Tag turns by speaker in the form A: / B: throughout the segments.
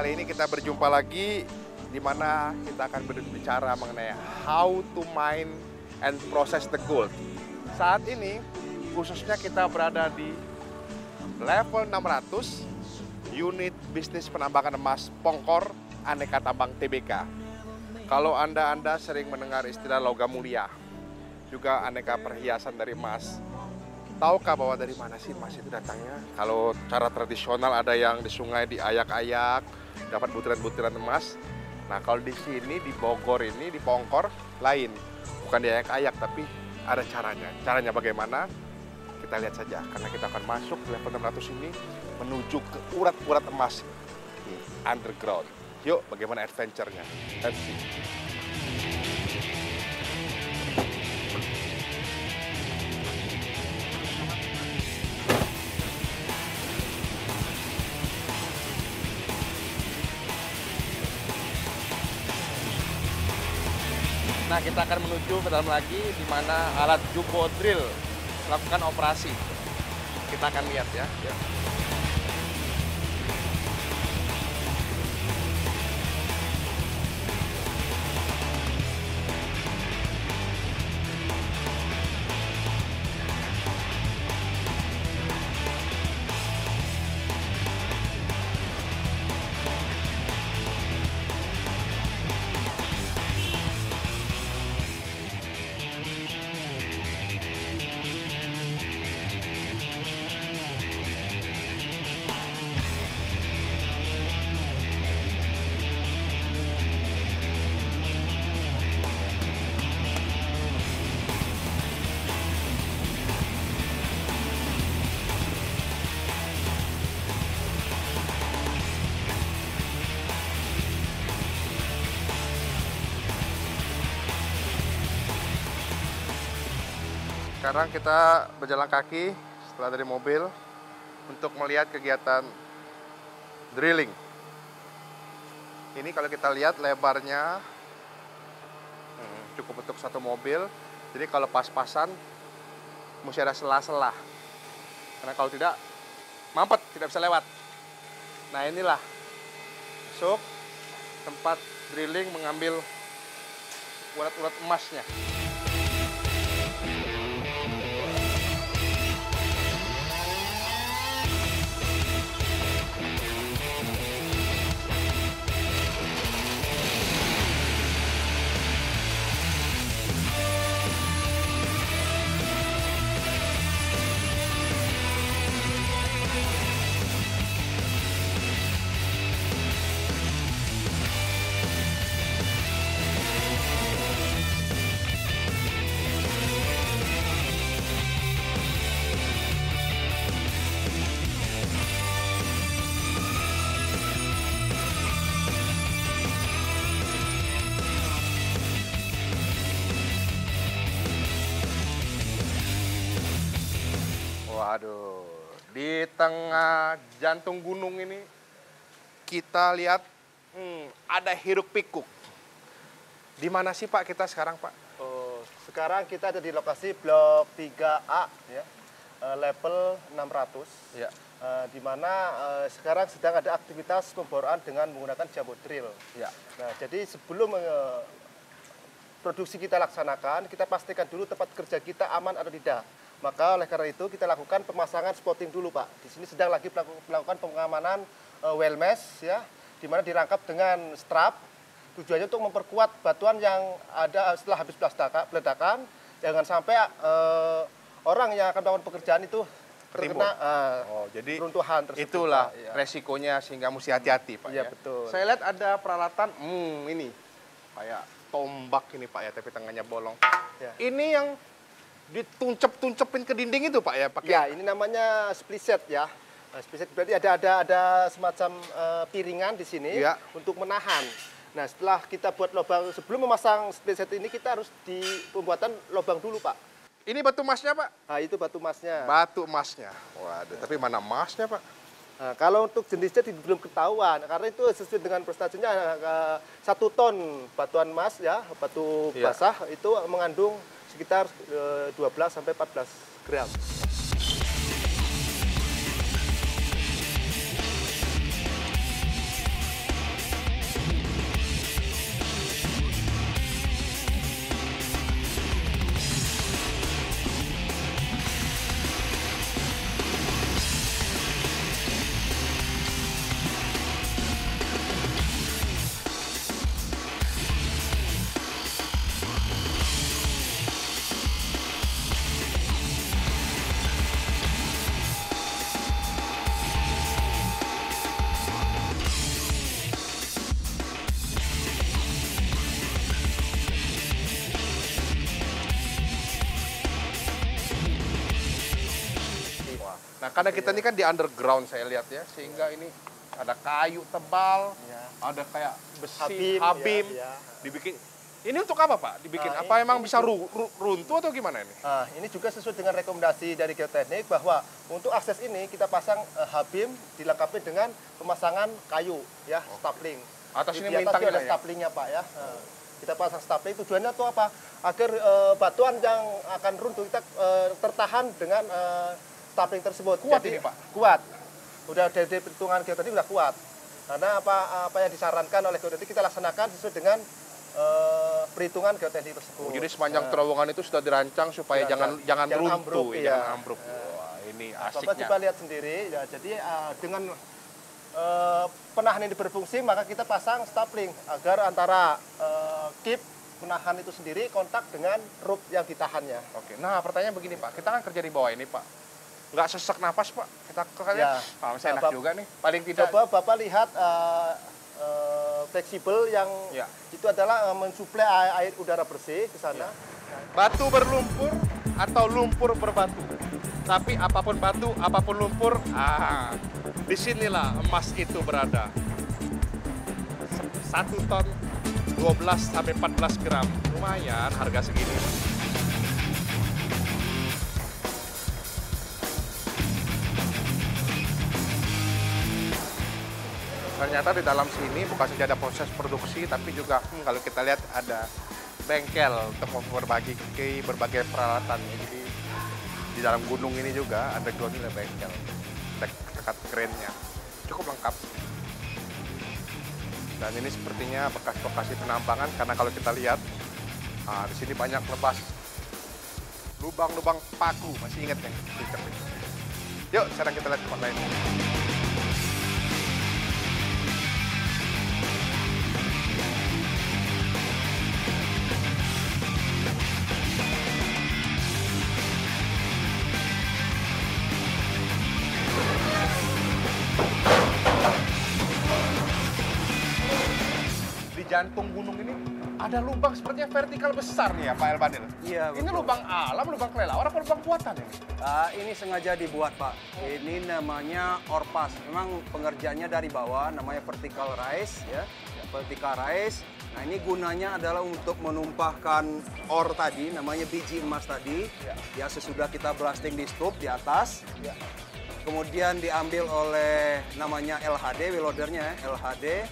A: Kali ini kita berjumpa lagi di mana kita akan berbicara mengenai how to mine and process the gold. Saat ini khususnya kita berada di level 600 unit bisnis penambangan emas Pongkor Aneka Tambang TBK. Kalau Anda sering mendengar istilah logam mulia, juga aneka perhiasan dari emas. Tahukah bahwa dari mana sih emas itu datangnya? Kalau cara tradisional ada yang di sungai diayak-ayak, dapat butiran-butiran emas. Nah kalau di sini, di Bogor ini, di Pongkor, lain. Bukan diayak-ayak, tapi ada caranya. Caranya bagaimana? Kita lihat saja, karena kita akan masuk di level 600 ini menuju ke urat-urat emas di underground. Yuk, bagaimana adventure-nya? Let's see. Nah, kita akan menuju ke dalam lagi di mana alat jumbo drill melakukan operasi. Kita akan lihat ya. Sekarang kita berjalan kaki setelah dari mobil untuk melihat kegiatan drilling. Ini kalau kita lihat lebarnya cukup untuk satu mobil. Jadi kalau pas-pasan mesti ada sela-sela. Karena kalau tidak mampet, tidak bisa lewat. Nah inilah masuk tempat drilling mengambil urat-urat emasnya. Waduh, di tengah jantung gunung ini kita lihat ada hiruk pikuk. Di mana sih Pak kita sekarang Pak?
B: Oh, sekarang kita ada di lokasi blok 3A ya, level 600.
A: Ya.
B: Di mana sekarang sedang ada aktivitas pemboroan dengan menggunakan jumbo drill.
A: Ya.
B: Nah, jadi sebelum produksi kita laksanakan, kita pastikan dulu tempat kerja kita aman atau tidak. Maka oleh karena itu kita lakukan pemasangan spotting dulu Pak. Di sini sedang lagi melakukan pengamanan well mesh ya, di mana dirangkap dengan strap. Tujuannya untuk memperkuat batuan yang ada setelah habis peledakan. Jangan sampai orang yang akan melakukan pekerjaan itu terkena
A: jadi
B: runtuhan tersebut.
A: Itulah
B: Pak, ya.
A: resikonya sehingga mesti hati-hati Pak.
B: Iya, betul.
A: Saya lihat ada peralatan, ini kayak tombak ini Pak ya, tapi tengahnya bolong.
B: Ya.
A: Ini yang dituncep-tuncepin ke dinding itu Pak ya? Pakai...
B: Ya, ini namanya split set ya. Nah, split set berarti ada semacam piringan di sini
A: ya,
B: untuk menahan. Nah, setelah kita buat lubang, sebelum memasang split set ini kita harus di pembuatan lubang dulu Pak.
A: Ini batu emasnya Pak?
B: Nah, itu batu emasnya.
A: Batu emasnya. Waduh, tapi mana emasnya Pak?
B: Nah, kalau untuk jenisnya belum ketahuan, karena itu sesuai dengan prestasinya 1 ton batuan emas ya, batu basah itu mengandung sekitar 12-14 gram.
A: Nah, karena kita ini kan di underground saya lihat ya, sehingga ini ada kayu tebal,
B: Ya.
A: ada kayak besi,
B: Habim,
A: habim,
B: ya.
A: dibikin. Ini untuk apa Pak? Dibikin
B: Nah,
A: apa emang
B: ini
A: bisa runtuh atau gimana ini?
B: Nah, ini juga sesuai dengan rekomendasi dari Geoteknik bahwa untuk akses ini kita pasang habim dilengkapi dengan pemasangan kayu ya, stapling.
A: Atas
B: Di
A: ini
B: atas
A: melintang
B: itu ada
A: ya?
B: staplingnya Pak ya. Nah, kita pasang stapling tujuannya tuh apa? Agar batuan yang akan runtuh kita tertahan dengan stapling tersebut.
A: Kuat
B: Jadi,
A: ini, Pak?
B: Kuat. Udah dari perhitungan Geoteknik udah kuat. Karena apa yang disarankan oleh Geoteknik kita laksanakan sesuai dengan perhitungan Geoteknik tersebut.
A: Jadi sepanjang terowongan itu sudah dirancang supaya jangan runtuh,
B: ambruk,
A: ya,
B: iya.
A: jangan ambruk. Wah, ini
B: Bapak
A: asiknya.
B: coba lihat sendiri ya. Jadi dengan penahan ini berfungsi maka kita pasang stapling agar antara kip penahan itu sendiri kontak dengan rope yang ditahannya.
A: Oke, nah pertanyaan begini Pak, kita kan kerja di bawah ini Pak, nggak sesek napas Pak, kita
B: Ya.
A: saya enak
B: Nah,
A: juga nih, paling tidak.
B: Coba Bapak lihat fleksibel yang
A: Ya.
B: itu adalah mensuplai air udara bersih ke sana.
A: Batu berlumpur atau lumpur berbatu. Tapi apapun batu, apapun lumpur, disinilah emas itu berada. 1 ton 12 sampai 14 gram. Lumayan harga segini. Ternyata di dalam sini bukan saja ada proses produksi, tapi juga kalau kita lihat ada bengkel untuk berbagai peralatan. Jadi di dalam gunung ini juga underground ini ada bengkel, dekat kerennya, cukup lengkap. Dan ini sepertinya bekas lokasi penambangan karena kalau kita lihat di sini banyak lepas lubang-lubang paku, masih ingat ya? Yuk sekarang kita lihat tempat lain. Jantung gunung ini ada lubang sepertinya vertikal besar nih ya Pak Elbanil.
C: Iya,
A: Ini
C: betul.
A: lubang alam, lubang kelelawar, apa lubang buatan ini?
C: Ini sengaja dibuat, Pak. Ini namanya orpas. Memang pengerjaannya dari bawah, namanya vertical rise, ya. Vertical rise. Nah, ini gunanya adalah untuk menumpahkan ore tadi, namanya biji emas tadi. Ya, sesudah kita blasting di stup di atas.
B: Ya.
C: Kemudian diambil oleh namanya LHD, wheel loadernya LHD.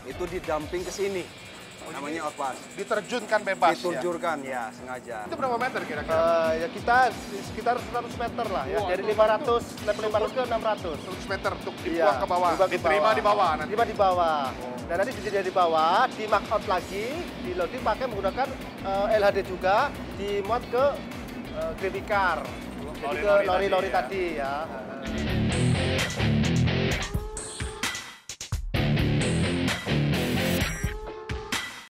C: Itu didamping ke sini. Namanya orpas.
A: Diterjunkan bebas
C: Diturjurkan, ya, sengaja.
A: Itu berapa meter kira-kira?
B: Ya kita sekitar 100 meter lah ya,
A: Wah,
B: dari
A: itu
B: 500, level 500 ke 600.
A: 100 meter untuk
B: Iya,
A: dibuang ke bawah,
B: dibuang ke
A: diterima
B: bawah.
A: di bawah nanti.
B: Diterima di bawah. Dan nanti di bawah, di mark out lagi, di loading pakai menggunakan LHD juga, dimuat ke gravy car. Jadi ke
A: Lori-lori
B: lori-lori
A: tadi,
B: tadi ya.